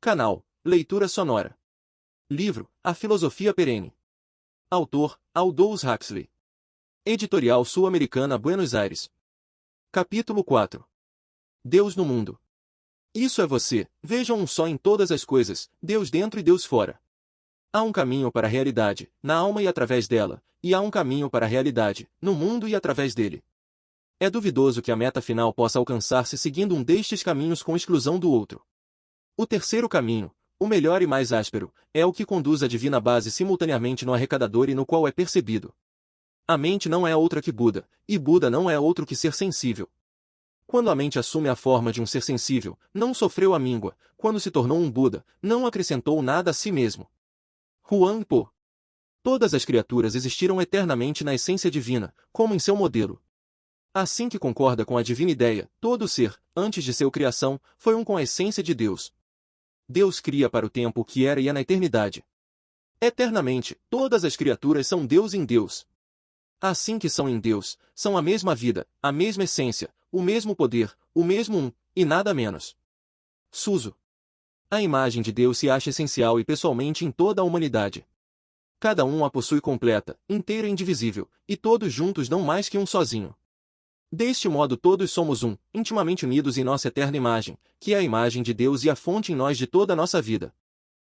Canal Leitura Sonora. Livro A Filosofia Perene. Autor Aldous Huxley. Editorial Sul-Americana, Buenos Aires. Capítulo 4. Deus no mundo. Isso é você, vejam um só em todas as coisas, Deus dentro e Deus fora. Há um caminho para a realidade, na alma e através dela, e há um caminho para a realidade, no mundo e através dele. É duvidoso que a meta final possa alcançar-se seguindo um destes caminhos com exclusão do outro. O terceiro caminho, o melhor e mais áspero, é o que conduz à divina base simultaneamente no arrecadador e no qual é percebido. A mente não é outra que Buda, e Buda não é outro que ser sensível. Quando a mente assume a forma de um ser sensível, não sofreu a míngua, quando se tornou um Buda, não acrescentou nada a si mesmo. Huang Po. Todas as criaturas existiram eternamente na essência divina, como em seu modelo. Assim que concorda com a divina ideia, todo ser, antes de sua criação, foi um com a essência de Deus. Deus cria para o tempo o que era e é na eternidade. Eternamente, todas as criaturas são Deus em Deus. Assim que são em Deus, são a mesma vida, a mesma essência, o mesmo poder, o mesmo um, e nada menos. Suso. A imagem de Deus se acha essencial e pessoalmente em toda a humanidade. Cada um a possui completa, inteira e indivisível, e todos juntos não mais que um sozinho. Deste modo todos somos um, intimamente unidos em nossa eterna imagem, que é a imagem de Deus e a fonte em nós de toda a nossa vida.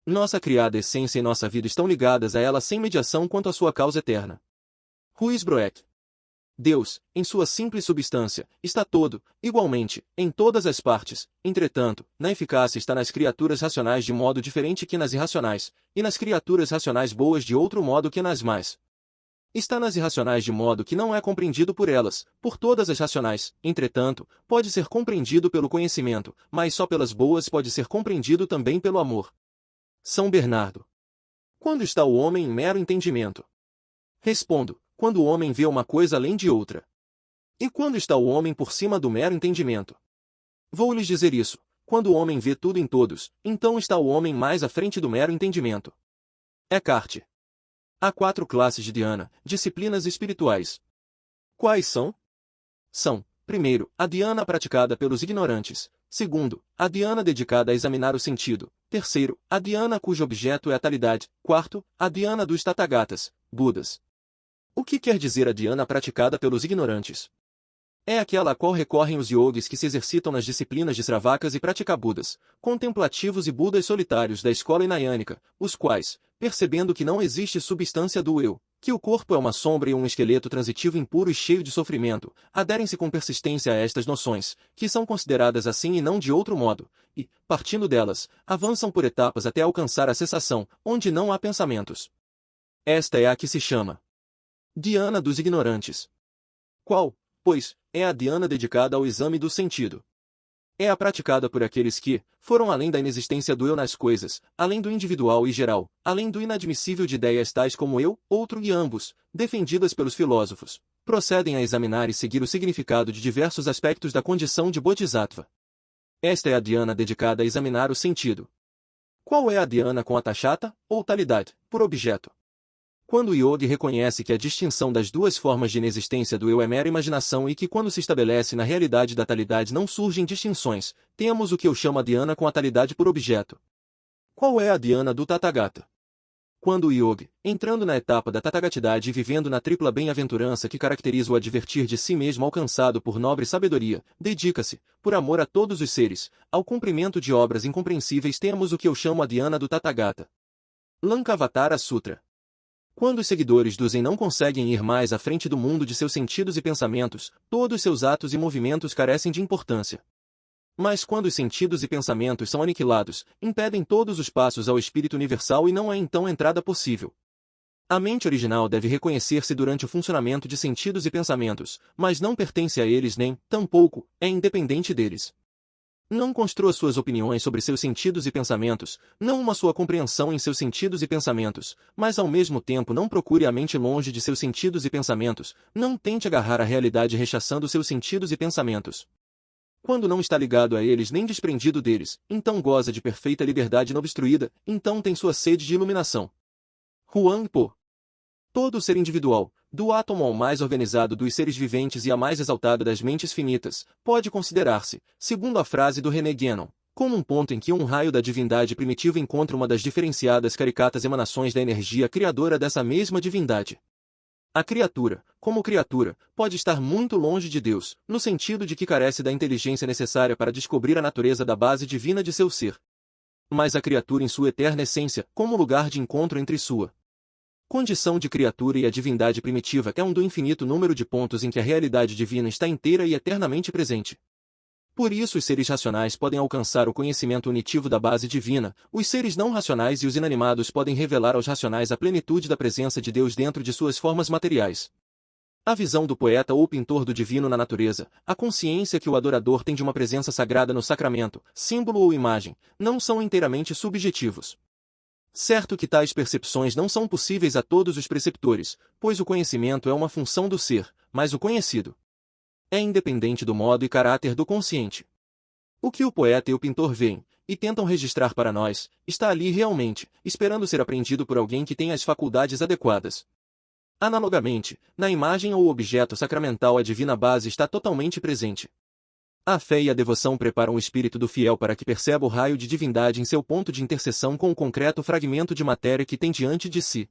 Nossa criada essência e nossa vida estão ligadas a ela sem mediação quanto à sua causa eterna. Ruiz Broek. Deus, em sua simples substância, está todo, igualmente, em todas as partes, entretanto, na eficácia está nas criaturas racionais de modo diferente que nas irracionais, e nas criaturas racionais boas de outro modo que nas más. Está nas irracionais de modo que não é compreendido por elas, por todas as racionais, entretanto, pode ser compreendido pelo conhecimento, mas só pelas boas pode ser compreendido também pelo amor. São Bernardo. Quando está o homem em mero entendimento? Respondo, quando o homem vê uma coisa além de outra. E quando está o homem por cima do mero entendimento? Vou lhes dizer isso, quando o homem vê tudo em todos, então está o homem mais à frente do mero entendimento. Eckhart. Há 4 classes de dhyana, disciplinas espirituais. Quais são? São, primeiro, a dhyana praticada pelos ignorantes, segundo, a dhyana dedicada a examinar o sentido, terceiro, a dhyana cujo objeto é a talidade, quarto, a dhyana dos Tathagatas, Budas. O que quer dizer a dhyana praticada pelos ignorantes? É aquela a qual recorrem os yogis que se exercitam nas disciplinas de Sravakas e Pratikabudas, contemplativos e Budas solitários da escola hinayânica, os quais, percebendo que não existe substância do eu, que o corpo é uma sombra e um esqueleto transitivo impuro e cheio de sofrimento, aderem-se com persistência a estas noções, que são consideradas assim e não de outro modo, e, partindo delas, avançam por etapas até alcançar a cessação, onde não há pensamentos. Esta é a que se chama dhyana dos ignorantes. Qual, pois, é a dhyana dedicada ao exame do sentido? É a praticada por aqueles que foram além da inexistência do eu nas coisas, além do individual e geral, além do inadmissível de ideias tais como eu, outro e ambos, defendidas pelos filósofos, procedem a examinar e seguir o significado de diversos aspectos da condição de Bodhisattva. Esta é a dhyana dedicada a examinar o sentido. Qual é a dhyana com a tathata, ou talidade, por objeto? Quando o yogi reconhece que a distinção das duas formas de inexistência do eu é mera imaginação e que quando se estabelece na realidade da talidade não surgem distinções, temos o que eu chamo a dhyana com a talidade por objeto. Qual é a dhyana do Tathagata? Quando o yogi, entrando na etapa da Tathagatidade e vivendo na tripla bem-aventurança que caracteriza o advertir de si mesmo alcançado por nobre sabedoria, dedica-se, por amor a todos os seres, ao cumprimento de obras incompreensíveis, temos o que eu chamo a dhyana do Tathagata. Lankavatara Sutra. Quando os seguidores do Zen não conseguem ir mais à frente do mundo de seus sentidos e pensamentos, todos seus atos e movimentos carecem de importância. Mas quando os sentidos e pensamentos são aniquilados, impedem todos os passos ao espírito universal e não há então entrada possível. A mente original deve reconhecer-se durante o funcionamento de sentidos e pensamentos, mas não pertence a eles nem, tampouco, é independente deles. Não construa suas opiniões sobre seus sentidos e pensamentos, não uma sua compreensão em seus sentidos e pensamentos, mas ao mesmo tempo não procure a mente longe de seus sentidos e pensamentos, não tente agarrar a realidade rechaçando seus sentidos e pensamentos. Quando não está ligado a eles nem desprendido deles, então goza de perfeita liberdade inobstruída, então tem sua sede de iluminação. Huang Po. Todo ser individual, do átomo ao mais organizado dos seres viventes e a mais exaltada das mentes finitas, pode considerar-se, segundo a frase do René Guénon, como um ponto em que um raio da divindade primitiva encontra uma das diferenciadas caricatas emanações da energia criadora dessa mesma divindade. A criatura, como criatura, pode estar muito longe de Deus, no sentido de que carece da inteligência necessária para descobrir a natureza da base divina de seu ser. Mas a criatura em sua eterna essência, como lugar de encontro entre sua condição de criatura e a divindade primitiva, é um do infinito número de pontos em que a realidade divina está inteira e eternamente presente. Por isso os seres racionais podem alcançar o conhecimento unitivo da base divina, os seres não racionais e os inanimados podem revelar aos racionais a plenitude da presença de Deus dentro de suas formas materiais. A visão do poeta ou pintor do divino na natureza, a consciência que o adorador tem de uma presença sagrada no sacramento, símbolo ou imagem, não são inteiramente subjetivos. Certo que tais percepções não são possíveis a todos os preceptores, pois o conhecimento é uma função do ser, mas o conhecido é independente do modo e caráter do consciente. O que o poeta e o pintor veem, e tentam registrar para nós, está ali realmente, esperando ser apreendido por alguém que tenha as faculdades adequadas. Analogamente, na imagem ou objeto sacramental a divina base está totalmente presente. A fé e a devoção preparam o espírito do fiel para que perceba o raio de divindade em seu ponto de interseção com o concreto fragmento de matéria que tem diante de si.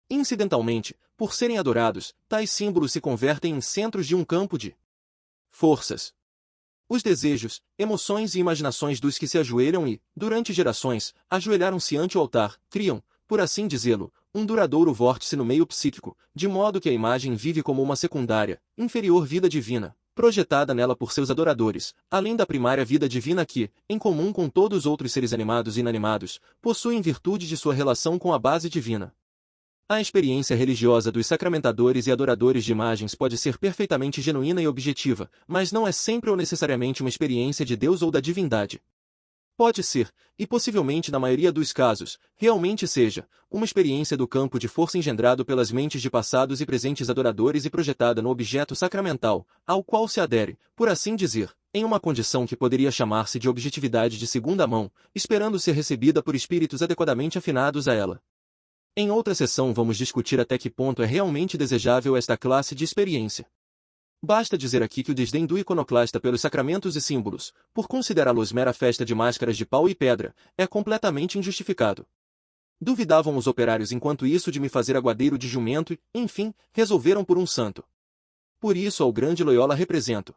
Incidentalmente, por serem adorados, tais símbolos se convertem em centros de um campo de forças. Os desejos, emoções e imaginações dos que se ajoelham e, durante gerações, ajoelharam-se ante o altar, criam, por assim dizê-lo, um duradouro vórtice no meio psíquico, de modo que a imagem vive como uma secundária, inferior vida divina, projetada nela por seus adoradores, além da primária vida divina que, em comum com todos os outros seres animados e inanimados, possui em virtude de sua relação com a base divina. A experiência religiosa dos sacramentadores e adoradores de imagens pode ser perfeitamente genuína e objetiva, mas não é sempre ou necessariamente uma experiência de Deus ou da divindade. Pode ser, e possivelmente na maioria dos casos, realmente seja, uma experiência do campo de força engendrado pelas mentes de passados e presentes adoradores e projetada no objeto sacramental, ao qual se adere, por assim dizer, em uma condição que poderia chamar-se de objetividade de segunda mão, esperando ser recebida por espíritos adequadamente afinados a ela. Em outra sessão vamos discutir até que ponto é realmente desejável esta classe de experiência. Basta dizer aqui que o desdém do iconoclasta pelos sacramentos e símbolos, por considerá-los mera festa de máscaras de pau e pedra, é completamente injustificado. Duvidavam os operários enquanto isso de me fazer aguadeiro de jumento e, enfim, resolveram por um santo. Por isso ao grande Loyola represento.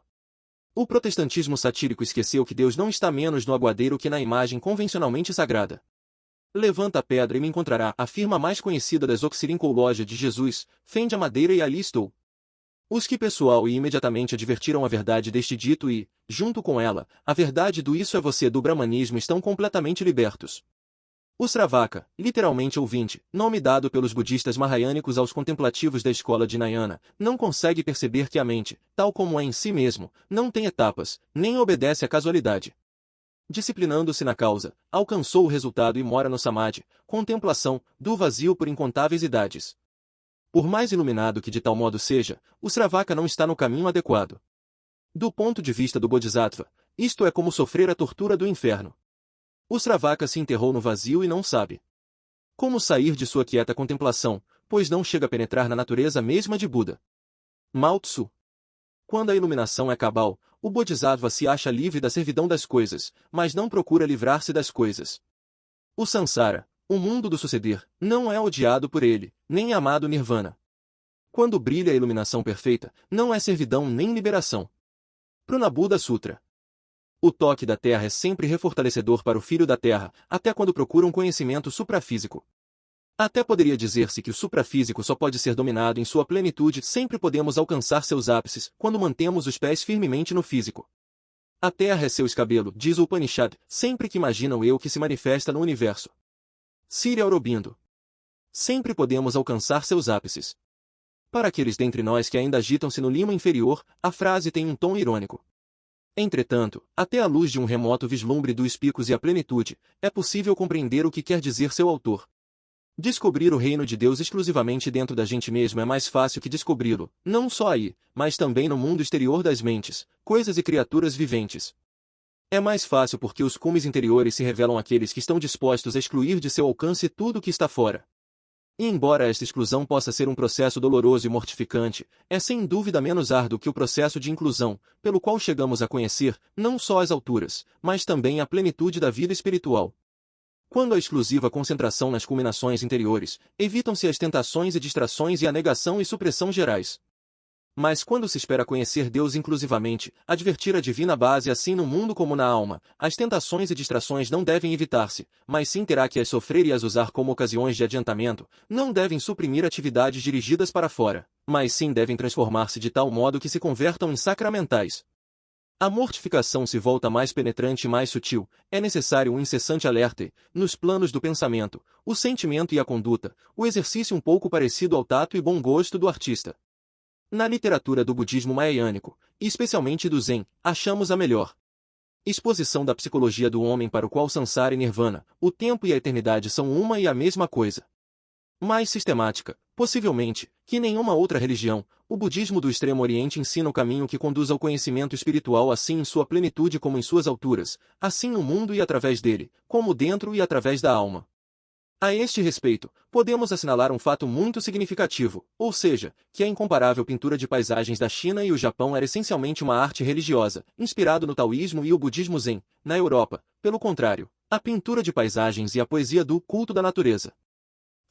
O protestantismo satírico esqueceu que Deus não está menos no aguadeiro que na imagem convencionalmente sagrada. Levanta a pedra e me encontrará, a firma mais conhecida das Oxyrhynchologia de Jesus, fende a madeira e ali estou. Os que pessoal e imediatamente advertiram a verdade deste dito e, junto com ela, a verdade do isso é você do brahmanismo estão completamente libertos. O Sravaka, literalmente ouvinte, nome dado pelos budistas mahayânicos aos contemplativos da escola de Nayana, não consegue perceber que a mente, tal como é em si mesmo, não tem etapas, nem obedece à casualidade. Disciplinando-se na causa, alcançou o resultado e mora no samadhi, contemplação, do vazio por incontáveis idades. Por mais iluminado que de tal modo seja, o Sravaka não está no caminho adequado. Do ponto de vista do Bodhisattva, isto é como sofrer a tortura do inferno. O Sravaka se enterrou no vazio e não sabe como sair de sua quieta contemplação, pois não chega a penetrar na natureza mesma de Buda. Mao Tzu. Quando a iluminação é cabal, o Bodhisattva se acha livre da servidão das coisas, mas não procura livrar-se das coisas. O Sansara, o mundo do suceder, não é odiado por ele, nem amado Nirvana. Quando brilha a iluminação perfeita, não é servidão nem liberação. Prunabuddha Sutra. O toque da terra é sempre refortalecedor para o filho da terra, até quando procura um conhecimento suprafísico. Até poderia dizer-se que o suprafísico só pode ser dominado em sua plenitude, sempre podemos alcançar seus ápices, quando mantemos os pés firmemente no físico. A terra é seu escabelo, diz o Upanishad, sempre que imagina o eu que se manifesta no universo. Sri Aurobindo. Sempre podemos alcançar seus ápices. Para aqueles dentre nós que ainda agitam-se no limo inferior, a frase tem um tom irônico. Entretanto, até à luz de um remoto vislumbre dos picos e a plenitude, é possível compreender o que quer dizer seu autor. Descobrir o reino de Deus exclusivamente dentro da gente mesmo é mais fácil que descobri-lo, não só aí, mas também no mundo exterior das mentes, coisas e criaturas viventes. É mais fácil porque os cumes interiores se revelam àqueles que estão dispostos a excluir de seu alcance tudo o que está fora. E embora esta exclusão possa ser um processo doloroso e mortificante, é sem dúvida menos árduo que o processo de inclusão, pelo qual chegamos a conhecer, não só as alturas, mas também a plenitude da vida espiritual. Quando a exclusiva concentração nas culminações interiores, evitam-se as tentações e distrações e a negação e supressão gerais. Mas quando se espera conhecer Deus inclusivamente, advertir a divina base assim no mundo como na alma, as tentações e distrações não devem evitar-se, mas sim terá que as sofrer e as usar como ocasiões de adiantamento, não devem suprimir atividades dirigidas para fora, mas sim devem transformar-se de tal modo que se convertam em sacramentais. A mortificação se volta mais penetrante e mais sutil, é necessário um incessante alerta e, nos planos do pensamento, o sentimento e a conduta, o exercício um pouco parecido ao tato e bom gosto do artista. Na literatura do budismo mahayânico, e especialmente do Zen, achamos a melhor exposição da psicologia do homem para o qual Sansara e Nirvana, o tempo e a eternidade são uma e a mesma coisa. Mais sistemática, possivelmente, que nenhuma outra religião, o budismo do Extremo Oriente ensina o caminho que conduz ao conhecimento espiritual assim em sua plenitude como em suas alturas, assim no mundo e através dele, como dentro e através da alma. A este respeito, podemos assinalar um fato muito significativo, ou seja, que a incomparável pintura de paisagens da China e o Japão era essencialmente uma arte religiosa, inspirado no taoísmo e o budismo Zen. Na Europa, pelo contrário, a pintura de paisagens e a poesia do culto da natureza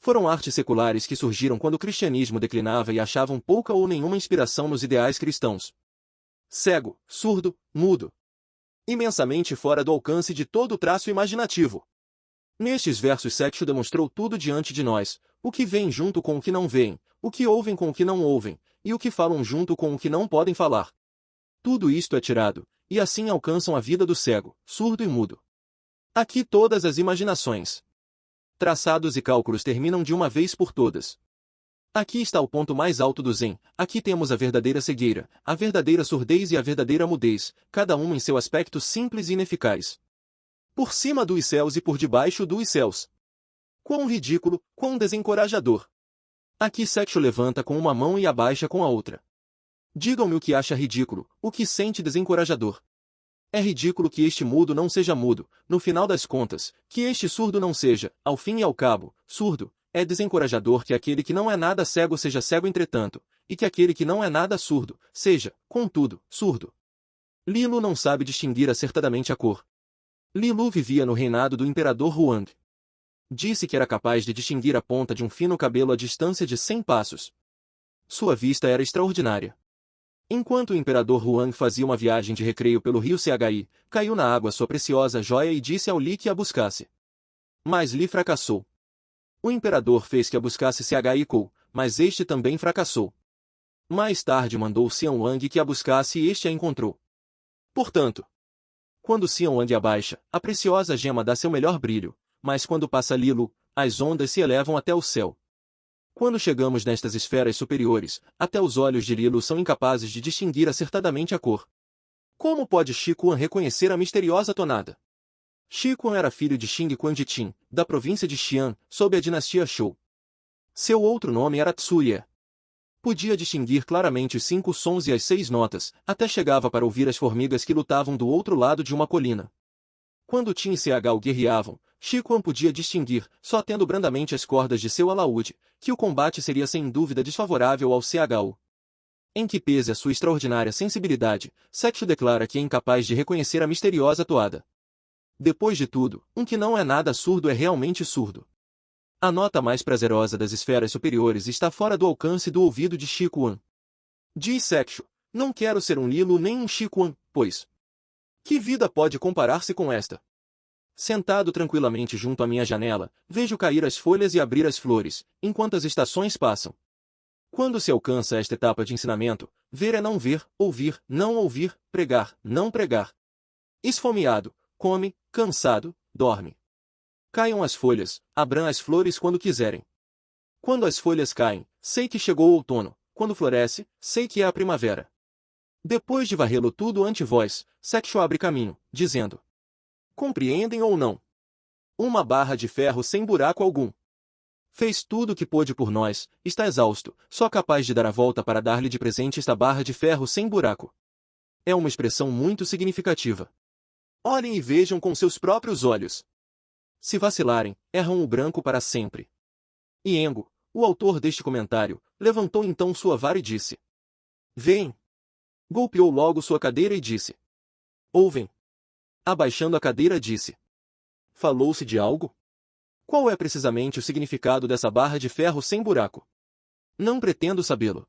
foram artes seculares que surgiram quando o cristianismo declinava e achavam pouca ou nenhuma inspiração nos ideais cristãos. Cego, surdo, mudo. Imensamente fora do alcance de todo o traço imaginativo. Nestes versos Sexto demonstrou tudo diante de nós, o que veem junto com o que não veem, o que ouvem com o que não ouvem, e o que falam junto com o que não podem falar. Tudo isto é tirado, e assim alcançam a vida do cego, surdo e mudo. Aqui todas as imaginações, traçados e cálculos terminam de uma vez por todas. Aqui está o ponto mais alto do Zen, aqui temos a verdadeira cegueira, a verdadeira surdez e a verdadeira mudez, cada uma em seu aspecto simples e ineficaz. Por cima dos céus e por debaixo dos céus. Quão ridículo, quão desencorajador. Aqui Sexto levanta com uma mão e abaixa com a outra. Digam-me o que acha ridículo, o que sente desencorajador. É ridículo que este mudo não seja mudo, no final das contas, que este surdo não seja, ao fim e ao cabo, surdo. É desencorajador que aquele que não é nada cego seja cego entretanto, e que aquele que não é nada surdo, seja, contudo, surdo. Lilo não sabe distinguir acertadamente a cor. Lilu vivia no reinado do imperador Huang. Disse que era capaz de distinguir a ponta de um fino cabelo à distância de 100 passos. Sua vista era extraordinária. Enquanto o imperador Huang fazia uma viagem de recreio pelo rio Chi, caiu na água sua preciosa joia e disse ao Li que a buscasse. Mas Li fracassou. O imperador fez que a buscasse Chi, mas este também fracassou. Mais tarde mandou Xian Wang que a buscasse e este a encontrou. Portanto, quando Xian Wang abaixa, a preciosa gema dá seu melhor brilho, mas quando passa Lilu, as ondas se elevam até o céu. Quando chegamos nestas esferas superiores, até os olhos de Lilu são incapazes de distinguir acertadamente a cor. Como pode Shi Quan reconhecer a misteriosa tonada? Shi Quan era filho de Xing Quan de Qin, da província de Xi'an, sob a dinastia Shou. Seu outro nome era Tsuye. Podia distinguir claramente os 5 sons e as 6 notas, até chegava para ouvir as formigas que lutavam do outro lado de uma colina. Quando Qin e Ch guerreavam, Shi Quan podia distinguir, só tendo brandamente as cordas de seu alaúde, que o combate seria sem dúvida desfavorável ao Chu. Em que pese a sua extraordinária sensibilidade, Sexto declara que é incapaz de reconhecer a misteriosa toada. Depois de tudo, um que não é nada surdo é realmente surdo. A nota mais prazerosa das esferas superiores está fora do alcance do ouvido de Shi Quan. Diz Sexto, não quero ser um Lilu nem um Shi Quan, pois que vida pode comparar-se com esta? Sentado tranquilamente junto à minha janela, vejo cair as folhas e abrir as flores, enquanto as estações passam. Quando se alcança esta etapa de ensinamento, ver é não ver, ouvir, não ouvir, pregar, não pregar. Esfomeado, come, cansado, dorme. Caiam as folhas, abram as flores quando quiserem. Quando as folhas caem, sei que chegou o outono, quando floresce, sei que é a primavera. Depois de varrê-lo tudo ante vós, Sexto abre caminho, dizendo: compreendem ou não? Uma barra de ferro sem buraco algum. Fez tudo o que pôde por nós, está exausto, só capaz de dar a volta para dar-lhe de presente esta barra de ferro sem buraco. É uma expressão muito significativa. Olhem e vejam com seus próprios olhos. Se vacilarem, erram o branco para sempre. Iengo, O autor deste comentário levantou então sua vara e disse: Vem! Golpeou logo sua cadeira e disse: Ouvem! Abaixando a cadeira disse: Falou-se de algo? Qual é precisamente o significado dessa barra de ferro sem buraco? Não pretendo sabê-lo.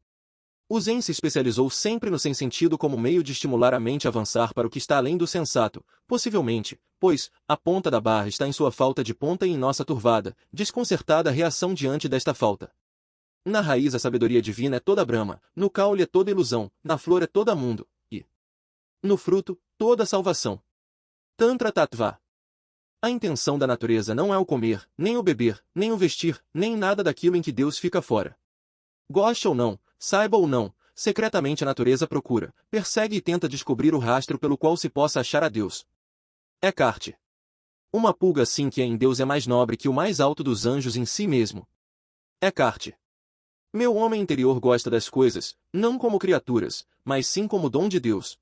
O Zen se especializou sempre no sem sentido como meio de estimular a mente a avançar para o que está além do sensato, possivelmente, pois, a ponta da barra está em sua falta de ponta e em nossa turvada, desconcertada reação diante desta falta. Na raiz a sabedoria divina é toda brahma, no caule é toda ilusão, na flor é toda mundo, e no fruto, toda salvação. Tantra Tattva. A intenção da natureza não é o comer, nem o beber, nem o vestir, nem nada daquilo em que Deus fica fora. Goste ou não, saiba ou não, secretamente a natureza procura, persegue e tenta descobrir o rastro pelo qual se possa achar a Deus. Eckhart. Uma pulga assim que é em Deus é mais nobre que o mais alto dos anjos em si mesmo. Eckhart. Meu homem interior gosta das coisas, não como criaturas, mas sim como dom de Deus.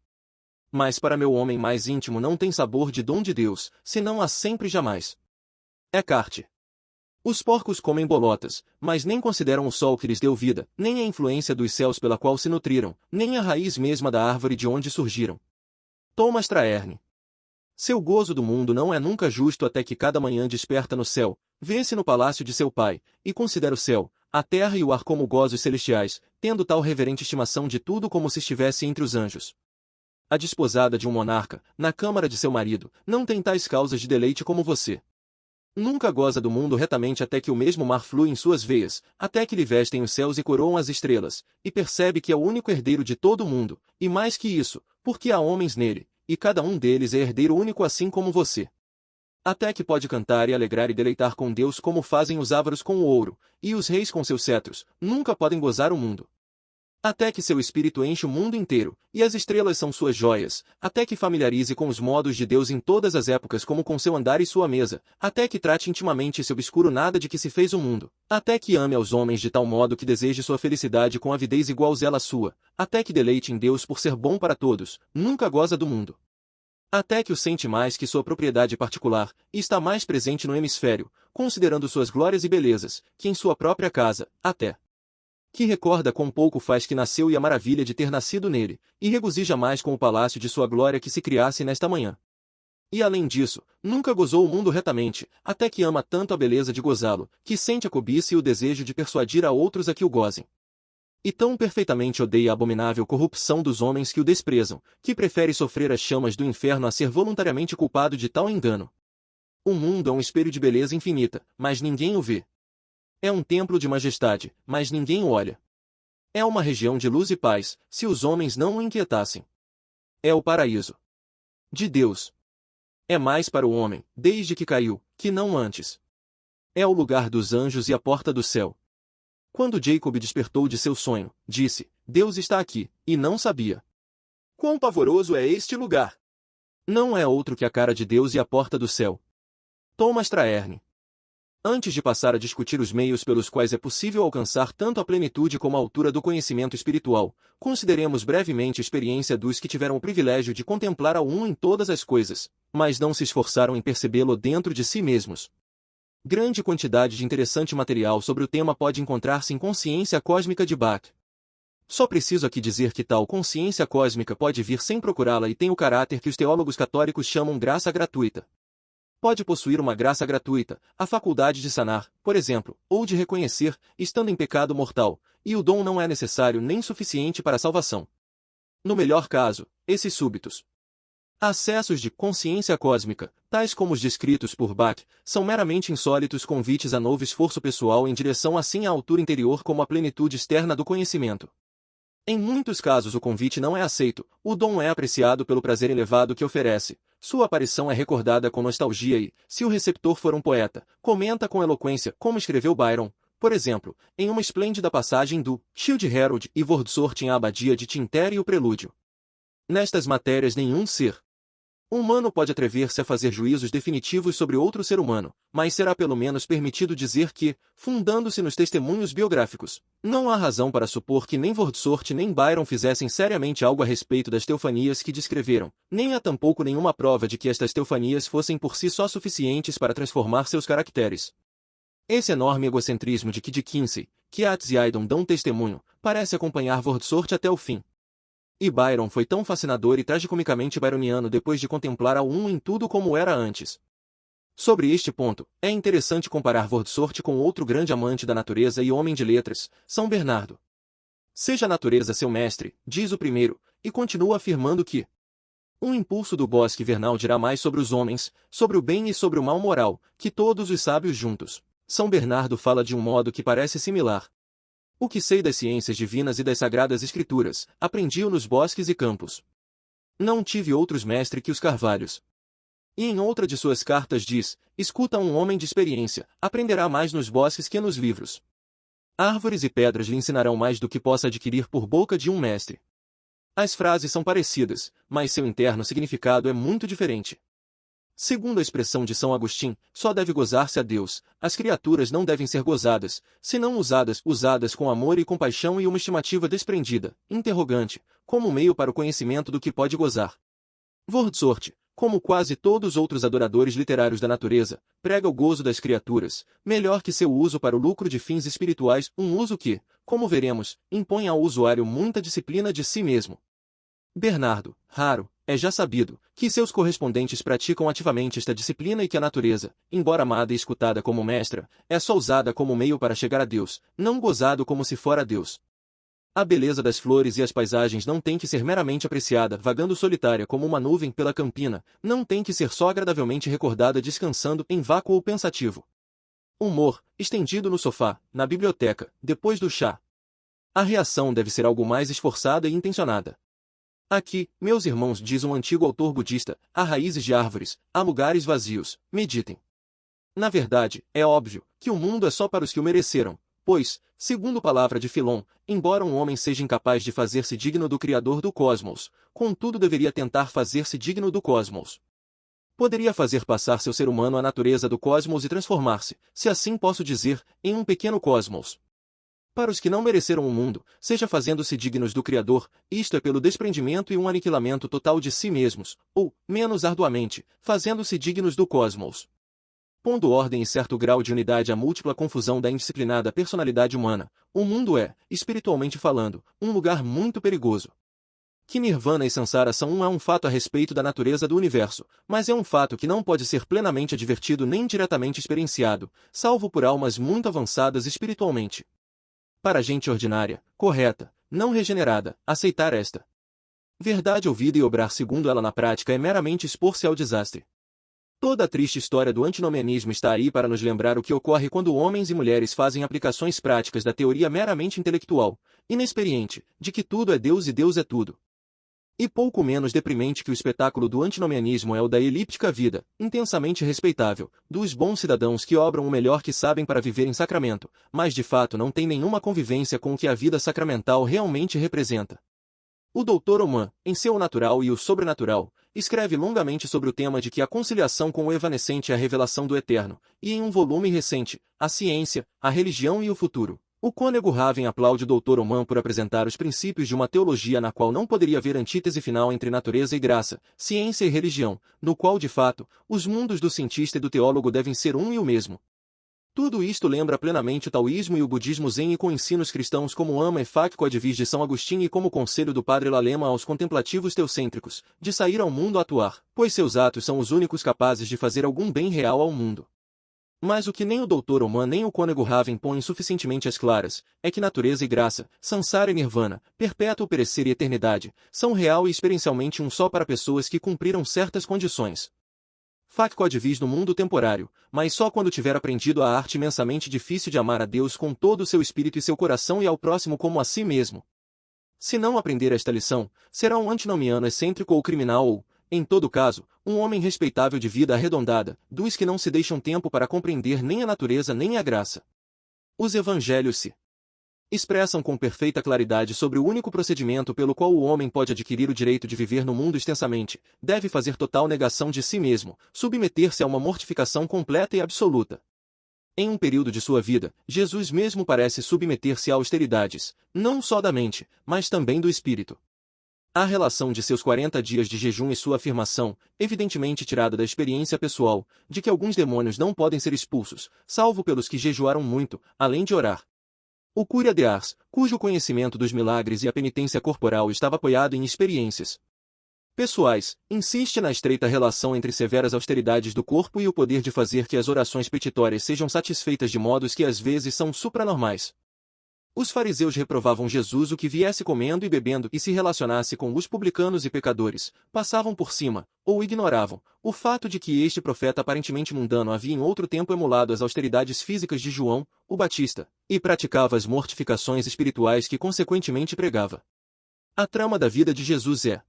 Mas para meu homem mais íntimo não tem sabor de dom de Deus, senão há sempre e jamais. Eckhart. Os porcos comem bolotas, mas nem consideram o sol que lhes deu vida, nem a influência dos céus pela qual se nutriram, nem a raiz mesma da árvore de onde surgiram. Thomas Traherne. Seu gozo do mundo não é nunca justo até que cada manhã desperta no céu, vê-se no palácio de seu pai, e considera o céu, a terra e o ar como gozos celestiais, tendo tal reverente estimação de tudo como se estivesse entre os anjos. A desposada de um monarca, na câmara de seu marido, não tem tais causas de deleite como você. Nunca goza do mundo retamente até que o mesmo mar flui em suas veias, até que lhe vestem os céus e coroam as estrelas, e percebe que é o único herdeiro de todo o mundo, e mais que isso, porque há homens nele, e cada um deles é herdeiro único assim como você. Até que pode cantar e alegrar e deleitar com Deus como fazem os ávaros com o ouro, e os reis com seus cetros, nunca podem gozar o mundo. Até que seu espírito enche o mundo inteiro, e as estrelas são suas joias, até que familiarize com os modos de Deus em todas as épocas como com seu andar e sua mesa, até que trate intimamente esse obscuro nada de que se fez o mundo, até que ame aos homens de tal modo que deseje sua felicidade com avidez igual zela a sua, até que deleite em Deus por ser bom para todos, nunca goza do mundo. Até que o sente mais que sua propriedade particular, e está mais presente no hemisfério, considerando suas glórias e belezas, que em sua própria casa, até que recorda quão pouco faz que nasceu e a maravilha de ter nascido nele, e regozija mais com o palácio de sua glória que se criasse nesta manhã. E além disso, nunca gozou o mundo retamente, até que ama tanto a beleza de gozá-lo, que sente a cobiça e o desejo de persuadir a outros a que o gozem. E tão perfeitamente odeia a abominável corrupção dos homens que o desprezam, que prefere sofrer as chamas do inferno a ser voluntariamente culpado de tal engano. O mundo é um espelho de beleza infinita, mas ninguém o vê. É um templo de majestade, mas ninguém o olha. É uma região de luz e paz, se os homens não o inquietassem. É o paraíso de Deus. É mais para o homem, desde que caiu, que não antes. É o lugar dos anjos e a porta do céu. Quando Jacob despertou de seu sonho, disse: Deus está aqui, e não sabia. Quão pavoroso é este lugar! Não é outro que a cara de Deus e a porta do céu. Thomas Traherne. Antes de passar a discutir os meios pelos quais é possível alcançar tanto a plenitude como a altura do conhecimento espiritual, consideremos brevemente a experiência dos que tiveram o privilégio de contemplar ao um em todas as coisas, mas não se esforçaram em percebê-lo dentro de si mesmos. Grande quantidade de interessante material sobre o tema pode encontrar-se em Consciência Cósmica de Bach. Só preciso aqui dizer que tal consciência cósmica pode vir sem procurá-la e tem o caráter que os teólogos católicos chamam graça gratuita. Pode possuir uma graça gratuita, a faculdade de sanar, por exemplo, ou de reconhecer, estando em pecado mortal, e o dom não é necessário nem suficiente para a salvação. No melhor caso, esses súbitos acessos de consciência cósmica, tais como os descritos por Bach, são meramente insólitos convites a novo esforço pessoal em direção assim à altura interior como à plenitude externa do conhecimento. Em muitos casos o convite não é aceito, o dom é apreciado pelo prazer elevado que oferece, sua aparição é recordada com nostalgia e, se o receptor for um poeta, comenta com eloquência como escreveu Byron, por exemplo, em uma esplêndida passagem do Childe Harold e Wordsworth em A Abadia de Tintero e o Prelúdio. Nestas matérias nenhum ser humano pode atrever-se a fazer juízos definitivos sobre outro ser humano, mas será pelo menos permitido dizer que, fundando-se nos testemunhos biográficos, não há razão para supor que nem Wordsworth nem Byron fizessem seriamente algo a respeito das teofanias que descreveram, nem há tampouco nenhuma prova de que estas teofanias fossem por si só suficientes para transformar seus caracteres. Esse enorme egocentrismo de que de Kinsey, Keats e Haydn dão testemunho, parece acompanhar Wordsworth até o fim. E Byron foi tão fascinador e tragicomicamente byroniano depois de contemplar ao em tudo como era antes. Sobre este ponto, é interessante comparar Wordsworth com outro grande amante da natureza e homem de letras, São Bernardo. Seja a natureza seu mestre, diz o primeiro, e continua afirmando que um impulso do bosque vernal dirá mais sobre os homens, sobre o bem e sobre o mal moral, que todos os sábios juntos. São Bernardo fala de um modo que parece similar. O que sei das ciências divinas e das sagradas escrituras, aprendi-o nos bosques e campos. Não tive outros mestres que os carvalhos. E em outra de suas cartas diz, escuta um homem de experiência, aprenderá mais nos bosques que nos livros. Árvores e pedras lhe ensinarão mais do que possa adquirir por boca de um mestre. As frases são parecidas, mas seu interno significado é muito diferente. Segundo a expressão de São Agostinho, só deve gozar-se a Deus, as criaturas não devem ser gozadas, senão usadas com amor e compaixão e uma estimativa desprendida, interrogante, como meio para o conhecimento do que pode gozar. Wordsworth, como quase todos os outros adoradores literários da natureza, prega o gozo das criaturas, melhor que seu uso para o lucro de fins espirituais, um uso que, como veremos, impõe ao usuário muita disciplina de si mesmo. Bernardo, raro, é já sabido, que seus correspondentes praticam ativamente esta disciplina e que a natureza, embora amada e escutada como mestra, é só usada como meio para chegar a Deus, não gozado como se fora Deus. A beleza das flores e as paisagens não tem que ser meramente apreciada vagando solitária como uma nuvem pela campina, não tem que ser só agradavelmente recordada descansando em vácuo ou pensativo. Humor, estendido no sofá, na biblioteca, depois do chá. A reação deve ser algo mais esforçada e intencionada. Aqui, meus irmãos, diz um antigo autor budista, há raízes de árvores, há lugares vazios, meditem. Na verdade, é óbvio, que o mundo é só para os que o mereceram, pois, segundo palavra de Filon, embora um homem seja incapaz de fazer-se digno do Criador do cosmos, contudo deveria tentar fazer-se digno do cosmos. Poderia fazer passar seu ser humano à natureza do cosmos e transformar-se, se assim posso dizer, em um pequeno cosmos. Para os que não mereceram o mundo, seja fazendo-se dignos do Criador, isto é pelo desprendimento e um aniquilamento total de si mesmos, ou, menos arduamente, fazendo-se dignos do cosmos. Pondo ordem e certo grau de unidade à múltipla confusão da indisciplinada personalidade humana, o mundo é, espiritualmente falando, um lugar muito perigoso. Que Nirvana e Sansara são um fato a respeito da natureza do universo, mas é um fato que não pode ser plenamente advertido nem diretamente experienciado, salvo por almas muito avançadas espiritualmente. Para a gente ordinária, correta, não regenerada, aceitar esta verdade ouvida e obrar segundo ela na prática é meramente expor-se ao desastre. Toda a triste história do antinomianismo está aí para nos lembrar o que ocorre quando homens e mulheres fazem aplicações práticas da teoria meramente intelectual, inexperiente, de que tudo é Deus e Deus é tudo. E pouco menos deprimente que o espetáculo do antinomianismo é o da elíptica vida, intensamente respeitável, dos bons cidadãos que obram o melhor que sabem para viver em sacramento, mas de fato não têm nenhuma convivência com o que a vida sacramental realmente representa. O Dr. Oman, em seu O Natural e o Sobrenatural, escreve longamente sobre o tema de que a conciliação com o evanescente é a revelação do eterno, e em um volume recente, A Ciência, a Religião e o Futuro. O cônego Raven aplaude o Dr. Oman por apresentar os princípios de uma teologia na qual não poderia haver antítese final entre natureza e graça, ciência e religião, no qual de fato, os mundos do cientista e do teólogo devem ser um e o mesmo. Tudo isto lembra plenamente o taoísmo e o budismo zen e com ensinos cristãos como Ama e Fac Codvis de São Agostinho e como o conselho do padre Lalema aos contemplativos teocêntricos, de sair ao mundo a atuar, pois seus atos são os únicos capazes de fazer algum bem real ao mundo. Mas o que nem o Dr. Oman nem o cônego Raven põem suficientemente às claras, é que natureza e graça, sansara e nirvana, perpétuo perecer e eternidade, são real e experiencialmente um só para pessoas que cumpriram certas condições. Fac Codvis no mundo temporário, mas só quando tiver aprendido a arte imensamente difícil de amar a Deus com todo o seu espírito e seu coração e ao próximo como a si mesmo. Se não aprender esta lição, será um antinomiano excêntrico ou criminal ou, em todo caso, um homem respeitável de vida arredondada, dos que não se deixam tempo para compreender nem a natureza nem a graça. Os evangelhos se expressam com perfeita claridade sobre o único procedimento pelo qual o homem pode adquirir o direito de viver no mundo extensamente, deve fazer total negação de si mesmo, submeter-se a uma mortificação completa e absoluta. Em um período de sua vida, Jesus mesmo parece submeter-se a austeridades, não só da mente, mas também do espírito. A relação de seus 40 dias de jejum e sua afirmação, evidentemente tirada da experiência pessoal, de que alguns demônios não podem ser expulsos, salvo pelos que jejuaram muito, além de orar. O Cura de Ars, cujo conhecimento dos milagres e a penitência corporal estava apoiado em experiências pessoais, insiste na estreita relação entre severas austeridades do corpo e o poder de fazer que as orações petitórias sejam satisfeitas de modos que às vezes são supranormais. Os fariseus reprovavam Jesus o que viesse comendo e bebendo e se relacionasse com os publicanos e pecadores, passavam por cima, ou ignoravam, o fato de que este profeta aparentemente mundano havia em outro tempo emulado as austeridades físicas de João, o Batista, e praticava as mortificações espirituais que consequentemente pregava. A trama da vida de Jesus é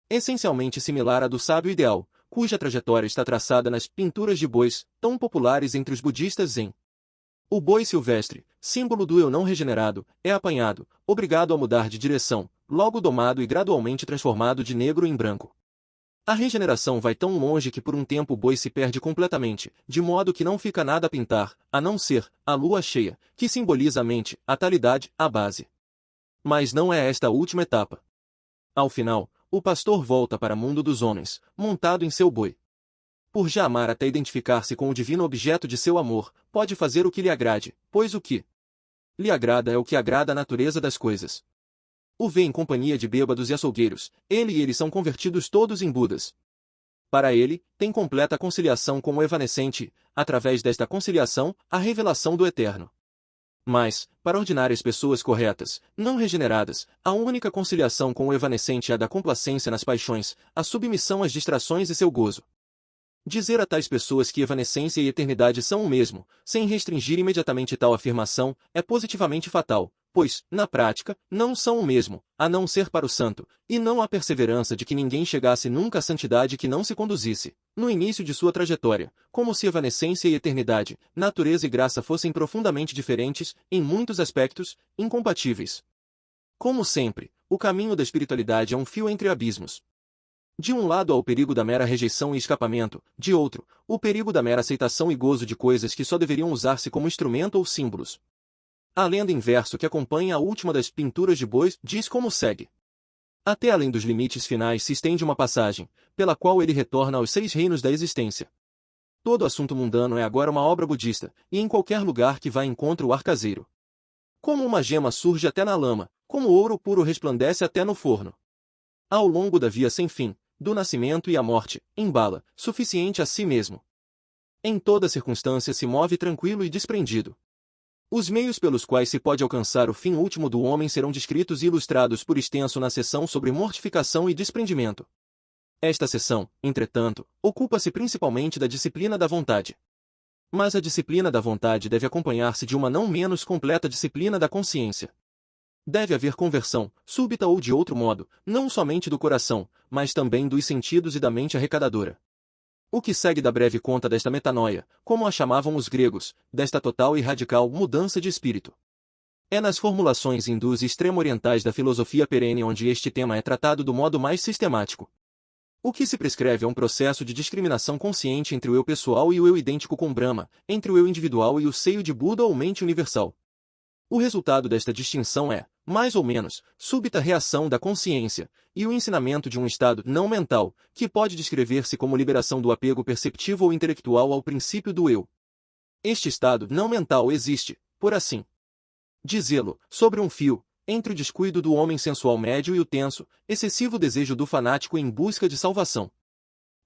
essencialmente similar à do sábio ideal, cuja trajetória está traçada nas pinturas de bois, tão populares entre os budistas em o boi silvestre, símbolo do eu não regenerado, é apanhado, obrigado a mudar de direção, logo domado e gradualmente transformado de negro em branco. A regeneração vai tão longe que por um tempo o boi se perde completamente, de modo que não fica nada a pintar, a não ser a lua cheia, que simboliza a mente, a talidade, a base. Mas não é esta a última etapa. Ao final, o pastor volta para o mundo dos homens, montado em seu boi. Por já amar até identificar-se com o divino objeto de seu amor, pode fazer o que lhe agrade, pois o que lhe agrada é o que agrada à natureza das coisas. O vê em companhia de bêbados e açougueiros, ele e eles são convertidos todos em Budas. Para ele, tem completa conciliação com o evanescente, através desta conciliação, a revelação do eterno. Mas, para ordinárias pessoas corretas, não regeneradas, a única conciliação com o evanescente é a da complacência nas paixões, a submissão às distrações e seu gozo. Dizer a tais pessoas que evanescência e eternidade são o mesmo, sem restringir imediatamente tal afirmação, é positivamente fatal, pois, na prática, não são o mesmo, a não ser para o santo, e não há perseverança de que ninguém chegasse nunca à santidade que não se conduzisse, no início de sua trajetória, como se evanescência e eternidade, natureza e graça fossem profundamente diferentes, em muitos aspectos, incompatíveis. Como sempre, o caminho da espiritualidade é um fio entre abismos. De um lado há o perigo da mera rejeição e escapamento, de outro, o perigo da mera aceitação e gozo de coisas que só deveriam usar-se como instrumento ou símbolos. A lenda em verso que acompanha a última das pinturas de bois diz como segue. Até além dos limites finais se estende uma passagem, pela qual ele retorna aos 6 reinos da existência. Todo assunto mundano é agora uma obra budista, e em qualquer lugar que vá encontra o arcaseiro. Como uma gema surge até na lama, como ouro puro resplandece até no forno. Ao longo da via sem fim, do nascimento e a morte, embala, suficiente a si mesmo. Em toda circunstância se move tranquilo e desprendido. Os meios pelos quais se pode alcançar o fim último do homem serão descritos e ilustrados por extenso na seção sobre mortificação e desprendimento. Esta seção, entretanto, ocupa-se principalmente da disciplina da vontade. Mas a disciplina da vontade deve acompanhar-se de uma não menos completa disciplina da consciência. Deve haver conversão, súbita ou de outro modo, não somente do coração, mas também dos sentidos e da mente arrecadadora. O que segue da breve conta desta metanoia, como a chamavam os gregos, desta total e radical mudança de espírito. É nas formulações hindus e extremo-orientais da filosofia perene onde este tema é tratado do modo mais sistemático. O que se prescreve é um processo de discriminação consciente entre o eu pessoal e o eu idêntico com Brahma, entre o eu individual e o seio de Buda ou mente universal. O resultado desta distinção é, mais ou menos, súbita reação da consciência, e o ensinamento de um estado não mental, que pode descrever-se como liberação do apego perceptivo ou intelectual ao princípio do eu. Este estado não mental existe, por assim dizê-lo, sobre um fio, entre o descuido do homem sensual médio e o tenso, excessivo desejo do fanático em busca de salvação.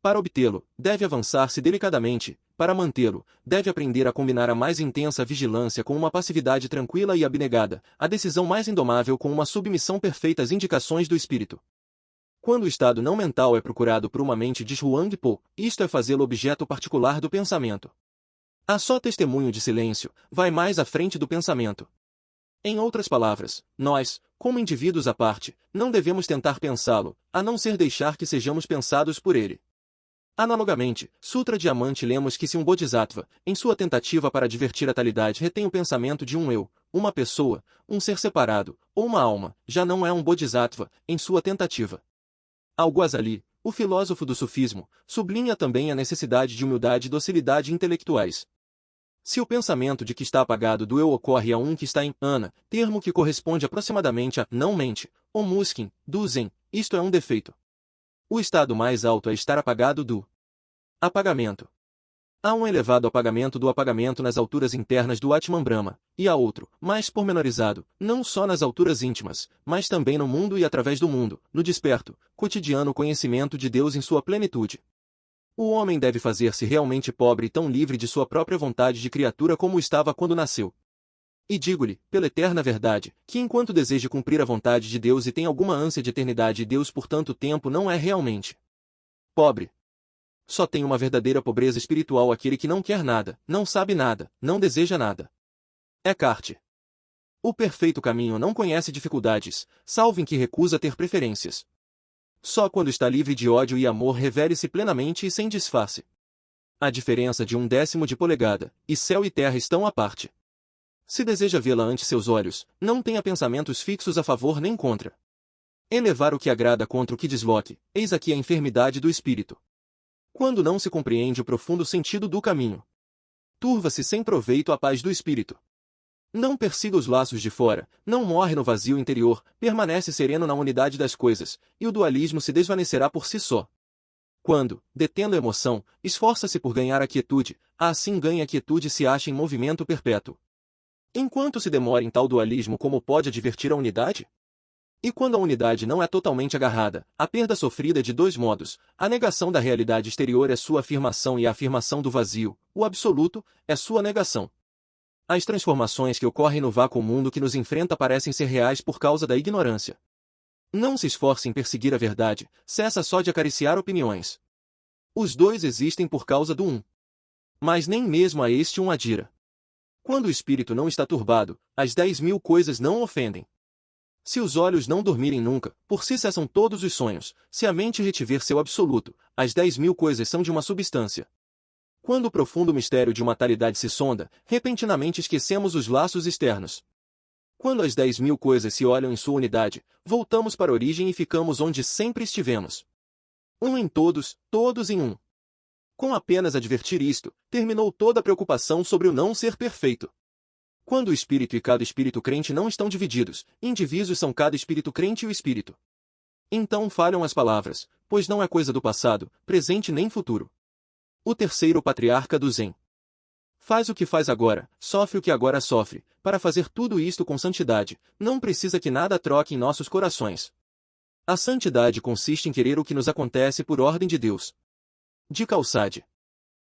Para obtê-lo, deve avançar-se delicadamente, para mantê-lo, deve aprender a combinar a mais intensa vigilância com uma passividade tranquila e abnegada, a decisão mais indomável com uma submissão perfeita às indicações do espírito. Quando o estado não mental é procurado por uma mente de Zhuang Po, isto é fazê-lo objeto particular do pensamento. A só testemunho de silêncio, vai mais à frente do pensamento. Em outras palavras, nós, como indivíduos à parte, não devemos tentar pensá-lo, a não ser deixar que sejamos pensados por ele. Analogamente, Sutra Diamante lemos que se um Bodhisattva, em sua tentativa para divertir a talidade retém o pensamento de um eu, uma pessoa, um ser separado, ou uma alma, já não é um Bodhisattva, em sua tentativa. Al-Ghazali, o filósofo do sufismo, sublinha também a necessidade de humildade e docilidade intelectuais. Se o pensamento de que está apagado do eu ocorre a um que está em ana, termo que corresponde aproximadamente a não mente, O Muskin, do Zen, isto é um defeito. O estado mais alto é estar apagado do apagamento. Há um elevado apagamento do apagamento nas alturas internas do Atman Brahma, e há outro, mais pormenorizado, não só nas alturas íntimas, mas também no mundo e através do mundo, no desperto, cotidiano conhecimento de Deus em sua plenitude. O homem deve fazer-se realmente pobre e tão livre de sua própria vontade de criatura como estava quando nasceu. E digo-lhe, pela eterna verdade, que enquanto deseje cumprir a vontade de Deus e tem alguma ânsia de eternidade e Deus por tanto tempo não é realmente pobre. Só tem uma verdadeira pobreza espiritual aquele que não quer nada, não sabe nada, não deseja nada. Eckhart. O perfeito caminho não conhece dificuldades, salvo em que recusa ter preferências. Só quando está livre de ódio e amor revele-se plenamente e sem disfarce. A diferença de 1/10 de polegada, e céu e terra estão à parte. Se deseja vê-la ante seus olhos, não tenha pensamentos fixos a favor nem contra. Elevar o que agrada contra o que desloque, eis aqui a enfermidade do espírito. Quando não se compreende o profundo sentido do caminho, turva-se sem proveito a paz do espírito. Não persiga os laços de fora, não morre no vazio interior, permanece sereno na unidade das coisas, e o dualismo se desvanecerá por si só. Quando, detendo a emoção, esforça-se por ganhar a quietude, assim ganha a quietude e se acha em movimento perpétuo. Enquanto se demora em tal dualismo, como pode advertir a unidade? E quando a unidade não é totalmente agarrada, a perda sofrida é de dois modos: a negação da realidade exterior é sua afirmação e a afirmação do vazio, o absoluto, é sua negação. As transformações que ocorrem no vácuo mundo que nos enfrenta parecem ser reais por causa da ignorância. Não se esforce em perseguir a verdade, cessa só de acariciar opiniões. Os dois existem por causa do um. Mas nem mesmo a este um adira. Quando o espírito não está turbado, as 10.000 coisas não o ofendem. Se os olhos não dormirem nunca, por si cessam todos os sonhos, se a mente retiver seu absoluto, as 10.000 coisas são de uma substância. Quando o profundo mistério de uma talidade se sonda, repentinamente esquecemos os laços externos. Quando as 10.000 coisas se olham em sua unidade, voltamos para a origem e ficamos onde sempre estivemos. Um em todos, todos em um. Com apenas advertir isto, terminou toda a preocupação sobre o não ser perfeito. Quando o espírito e cada espírito crente não estão divididos, indivíduos são cada espírito crente e o espírito. Então falham as palavras, pois não é coisa do passado, presente nem futuro. O terceiro patriarca do Zen. Faz o que faz agora, sofre o que agora sofre, para fazer tudo isto com santidade, não precisa que nada troque em nossos corações. A santidade consiste em querer o que nos acontece por ordem de Deus. De Calçade.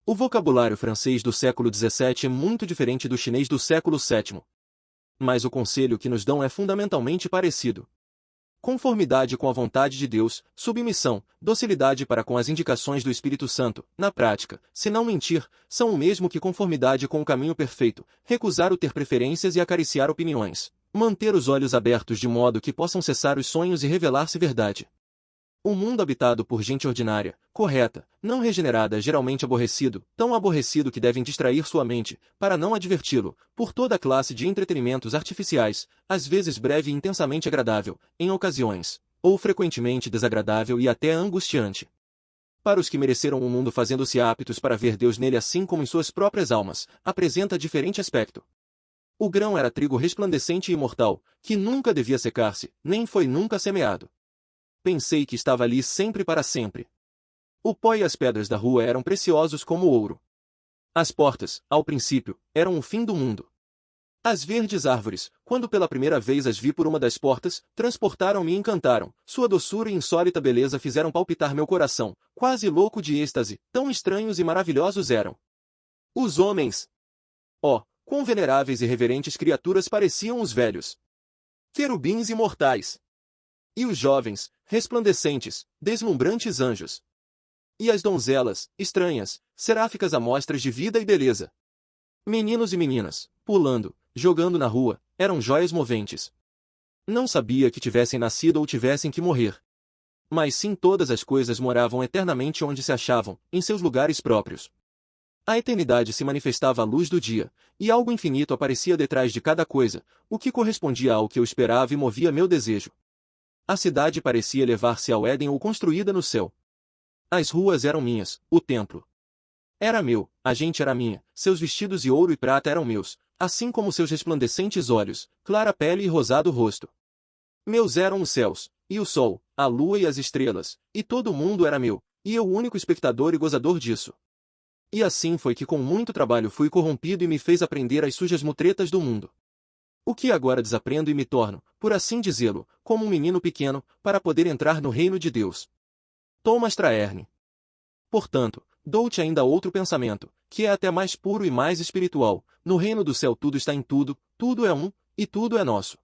O vocabulário francês do século XVII é muito diferente do chinês do século VII. Mas o conselho que nos dão é fundamentalmente parecido. Conformidade com a vontade de Deus, submissão, docilidade para com as indicações do Espírito Santo, na prática, se não mentir, são o mesmo que conformidade com o caminho perfeito, recusar o ter preferências e acariciar opiniões, manter os olhos abertos de modo que possam cessar os sonhos e revelar-se verdade. Um mundo habitado por gente ordinária, correta, não regenerada é geralmente aborrecido, tão aborrecido que devem distrair sua mente, para não adverti-lo, por toda a classe de entretenimentos artificiais, às vezes breve e intensamente agradável, em ocasiões, ou frequentemente desagradável e até angustiante. Para os que mereceram o mundo fazendo-se aptos para ver Deus nele assim como em suas próprias almas, apresenta diferente aspecto. O grão era trigo resplandecente e imortal, que nunca devia secar-se, nem foi nunca semeado. Pensei que estava ali sempre para sempre. O pó e as pedras da rua eram preciosos como ouro. As portas, ao princípio, eram o fim do mundo. As verdes árvores, quando pela primeira vez as vi por uma das portas, transportaram-me e encantaram. Sua doçura e insólita beleza fizeram palpitar meu coração, quase louco de êxtase, tão estranhos e maravilhosos eram. Os homens! Oh, quão veneráveis e reverentes criaturas pareciam os velhos! Querubins imortais! E os jovens, resplandecentes, deslumbrantes anjos. E as donzelas, estranhas, seráficas amostras de vida e beleza. Meninos e meninas, pulando, jogando na rua, eram jóias moventes. Não sabia que tivessem nascido ou tivessem que morrer. Mas sim todas as coisas moravam eternamente onde se achavam, em seus lugares próprios. A eternidade se manifestava à luz do dia, e algo infinito aparecia detrás de cada coisa, o que correspondia ao que eu esperava e movia meu desejo. A cidade parecia elevar-se ao Éden ou construída no céu. As ruas eram minhas, o templo era meu, a gente era minha, seus vestidos de ouro e prata eram meus, assim como seus resplandecentes olhos, clara pele e rosado rosto. Meus eram os céus, e o sol, a lua e as estrelas, e todo o mundo era meu, e eu o único espectador e gozador disso. E assim foi que com muito trabalho fui corrompido e me fez aprender as sujas mutretas do mundo. O que agora desaprendo e me torno, por assim dizê-lo, como um menino pequeno, para poder entrar no reino de Deus. Thomas Traerne. Portanto, dou-te ainda outro pensamento, que é até mais puro e mais espiritual. No reino do céu tudo está em tudo, tudo é um, e tudo é nosso.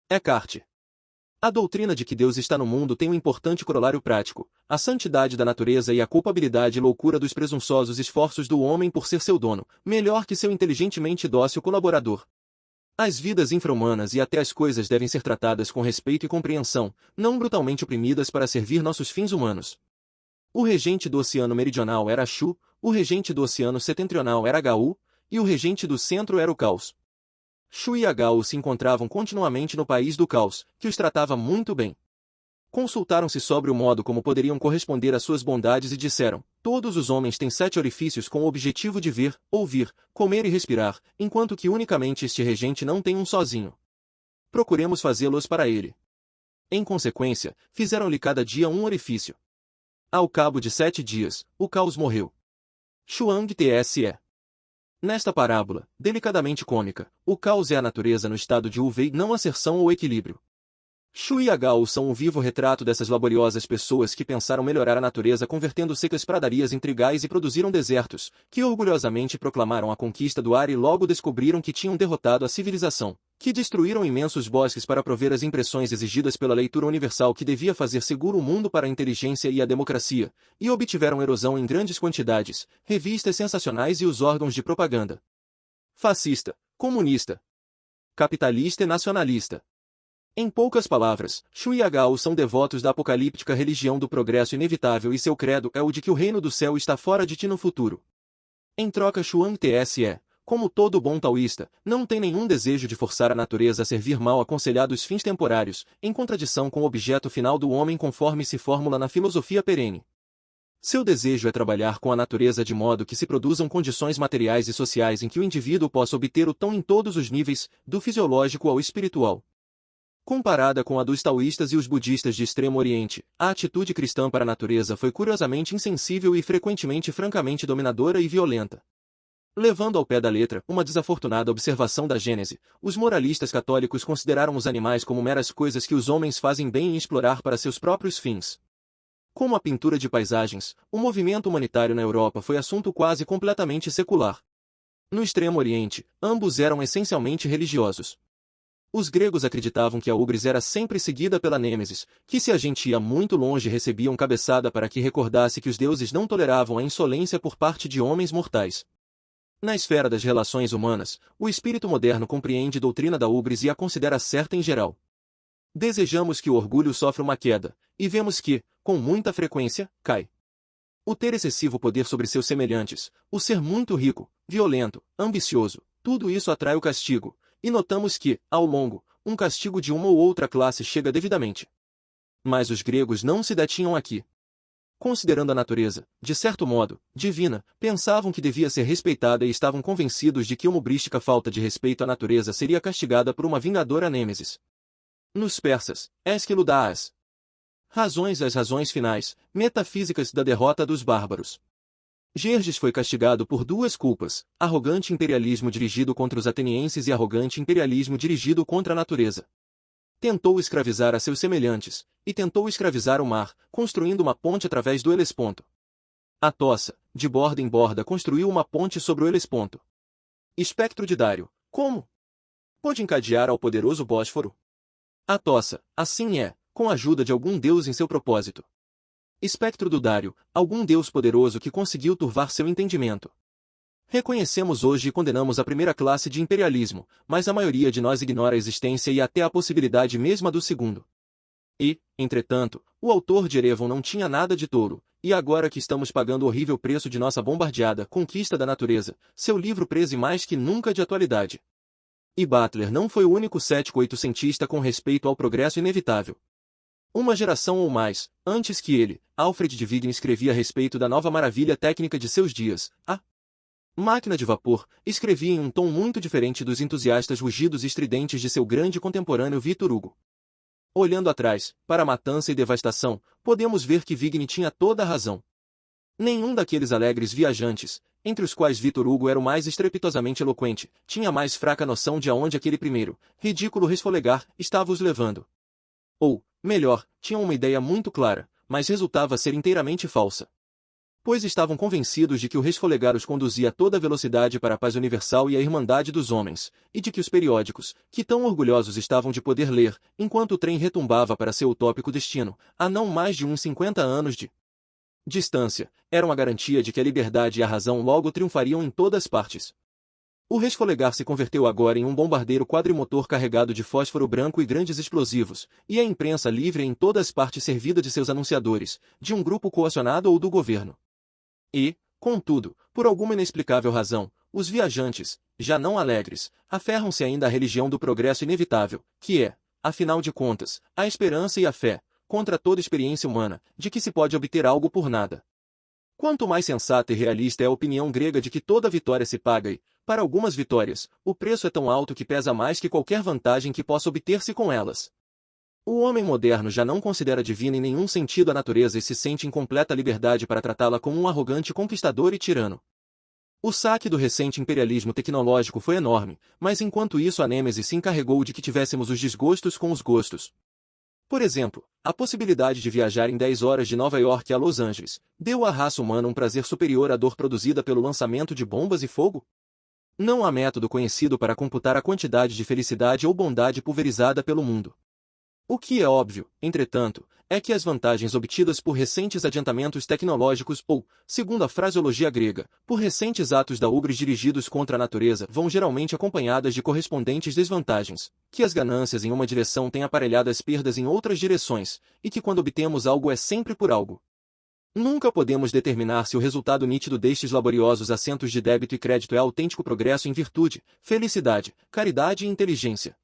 Eckhart. A doutrina de que Deus está no mundo tem um importante corolário prático, a santidade da natureza e a culpabilidade e loucura dos presunçosos esforços do homem por ser seu dono, melhor que seu inteligentemente dócil colaborador. As vidas infra-humanas e até as coisas devem ser tratadas com respeito e compreensão, não brutalmente oprimidas para servir nossos fins humanos. O regente do Oceano Meridional era Shu, o regente do Oceano Setentrional era Gau, e o regente do Centro era o Caos. Shu e Gau se encontravam continuamente no país do Caos, que os tratava muito bem. Consultaram-se sobre o modo como poderiam corresponder às suas bondades e disseram: todos os homens têm 7 orifícios com o objetivo de ver, ouvir, comer e respirar, enquanto que unicamente este regente não tem um sozinho. Procuremos fazê-los para ele. Em consequência, fizeram-lhe cada dia um orifício. Ao cabo de 7 dias, o Caos morreu. Chuang Tse. Nesta parábola, delicadamente cômica, o caos é a natureza no estado de uva e não a acerção ou equilíbrio. Shu e Gao são um vivo retrato dessas laboriosas pessoas que pensaram melhorar a natureza convertendo secas pradarias em trigais e produziram desertos, que orgulhosamente proclamaram a conquista do ar e logo descobriram que tinham derrotado a civilização, que destruíram imensos bosques para prover as impressões exigidas pela leitura universal que devia fazer seguro o mundo para a inteligência e a democracia, e obtiveram erosão em grandes quantidades, revistas sensacionais e os órgãos de propaganda. Fascista, comunista, capitalista e nacionalista. Em poucas palavras, Shu e Gao são devotos da apocalíptica religião do progresso inevitável e seu credo é o de que o reino do céu está fora de ti no futuro. Em troca, Chuang Tse, como todo bom taoísta, não tem nenhum desejo de forçar a natureza a servir mal aconselhados fins temporários, em contradição com o objeto final do homem conforme se formula na filosofia perene. Seu desejo é trabalhar com a natureza de modo que se produzam condições materiais e sociais em que o indivíduo possa obter o tom em todos os níveis, do fisiológico ao espiritual. Comparada com a dos taoístas e os budistas de Extremo Oriente, a atitude cristã para a natureza foi curiosamente insensível e frequentemente francamente dominadora e violenta. Levando ao pé da letra uma desafortunada observação da Gênese, os moralistas católicos consideraram os animais como meras coisas que os homens fazem bem em explorar para seus próprios fins. Como a pintura de paisagens, o movimento humanitário na Europa foi assunto quase completamente secular. No Extremo Oriente, ambos eram essencialmente religiosos. Os gregos acreditavam que a ubris era sempre seguida pela nêmesis, que se a gente ia muito longe recebiam cabeçada para que recordasse que os deuses não toleravam a insolência por parte de homens mortais. Na esfera das relações humanas, o espírito moderno compreende a doutrina da ubris e a considera certa em geral. Desejamos que o orgulho sofra uma queda, e vemos que, com muita frequência, cai. O ter excessivo poder sobre seus semelhantes, o ser muito rico, violento, ambicioso, tudo isso atrai o castigo, e notamos que, ao longo, um castigo de uma ou outra classe chega devidamente. Mas os gregos não se detinham aqui. Considerando a natureza, de certo modo, divina, pensavam que devia ser respeitada e estavam convencidos de que uma ubrística falta de respeito à natureza seria castigada por uma vingadora nêmesis. Nos persas, Ésquilo dá as razões finais, metafísicas da derrota dos bárbaros. Gerges foi castigado por 2 culpas, arrogante imperialismo dirigido contra os atenienses e arrogante imperialismo dirigido contra a natureza. Tentou escravizar a seus semelhantes, e tentou escravizar o mar, construindo uma ponte através do Helesponto. Atossa, de borda em borda construiu uma ponte sobre o Helesponto. Espectro de Dário, como? Pôde encadear ao poderoso Bósforo? Atossa, assim é, com a ajuda de algum deus em seu propósito. Espectro do Dário, algum deus poderoso que conseguiu turvar seu entendimento. Reconhecemos hoje e condenamos a primeira classe de imperialismo, mas a maioria de nós ignora a existência e até a possibilidade mesma do segundo. E, entretanto, o autor de Erevon não tinha nada de touro, e agora que estamos pagando o horrível preço de nossa bombardeada conquista da natureza, seu livro preze mais que nunca de atualidade. E Butler não foi o único cético oitocentista com respeito ao progresso inevitável. Uma geração ou mais, antes que ele, Alfred de Vigny escrevia a respeito da nova maravilha técnica de seus dias, a máquina de vapor, escrevia em um tom muito diferente dos entusiastas rugidos estridentes de seu grande contemporâneo Victor Hugo. Olhando atrás, para a matança e devastação, podemos ver que Vigny tinha toda a razão. Nenhum daqueles alegres viajantes, entre os quais Victor Hugo era o mais estrepitosamente eloquente, tinha mais fraca noção de aonde aquele primeiro, ridículo resfolegar, estava os levando. Ou, melhor, tinham uma ideia muito clara, mas resultava ser inteiramente falsa. Pois estavam convencidos de que o resfolegar os conduzia a toda velocidade para a paz universal e a irmandade dos homens, e de que os periódicos, que tão orgulhosos estavam de poder ler, enquanto o trem retumbava para seu utópico destino, a não mais de uns 50 anos de distância, eram a garantia de que a liberdade e a razão logo triunfariam em todas partes. O resfolegar se converteu agora em um bombardeiro quadrimotor carregado de fósforo branco e grandes explosivos, e a imprensa livre em todas partes servida de seus anunciadores, de um grupo coacionado ou do governo. E, contudo, por alguma inexplicável razão, os viajantes, já não alegres, aferram-se ainda à religião do progresso inevitável, que é, afinal de contas, a esperança e a fé, contra toda experiência humana, de que se pode obter algo por nada. Quanto mais sensata e realista é a opinião grega de que toda vitória se paga e, para algumas vitórias, o preço é tão alto que pesa mais que qualquer vantagem que possa obter-se com elas. O homem moderno já não considera divina em nenhum sentido a natureza e se sente em completa liberdade para tratá-la como um arrogante conquistador e tirano. O saque do recente imperialismo tecnológico foi enorme, mas enquanto isso a Nêmese se encarregou de que tivéssemos os desgostos com os gostos. Por exemplo, a possibilidade de viajar em 10 horas de Nova York a Los Angeles deu à raça humana um prazer superior à dor produzida pelo lançamento de bombas e fogo? Não há método conhecido para computar a quantidade de felicidade ou bondade pulverizada pelo mundo. O que é óbvio, entretanto, é que as vantagens obtidas por recentes adiantamentos tecnológicos ou, segundo a fraseologia grega, por recentes atos da ubris dirigidos contra a natureza vão geralmente acompanhadas de correspondentes desvantagens, que as ganâncias em uma direção têm aparelhadas perdas em outras direções, e que quando obtemos algo é sempre por algo. Nunca podemos determinar se o resultado nítido destes laboriosos assentos de débito e crédito é autêntico progresso em virtude, felicidade, caridade e inteligência.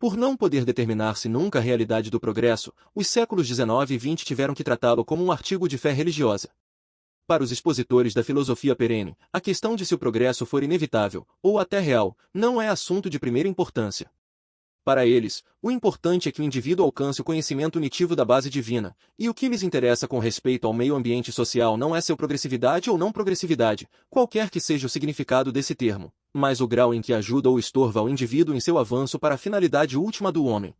Por não poder determinar-se nunca a realidade do progresso, os séculos XIX e XX tiveram que tratá-lo como um artigo de fé religiosa. Para os expositores da filosofia perene, a questão de se o progresso for inevitável, ou até real, não é assunto de primeira importância. Para eles, o importante é que o indivíduo alcance o conhecimento unitivo da base divina, e o que lhes interessa com respeito ao meio ambiente social não é seu progressividade ou não progressividade, qualquer que seja o significado desse termo, mas o grau em que ajuda ou estorva o indivíduo em seu avanço para a finalidade última do homem.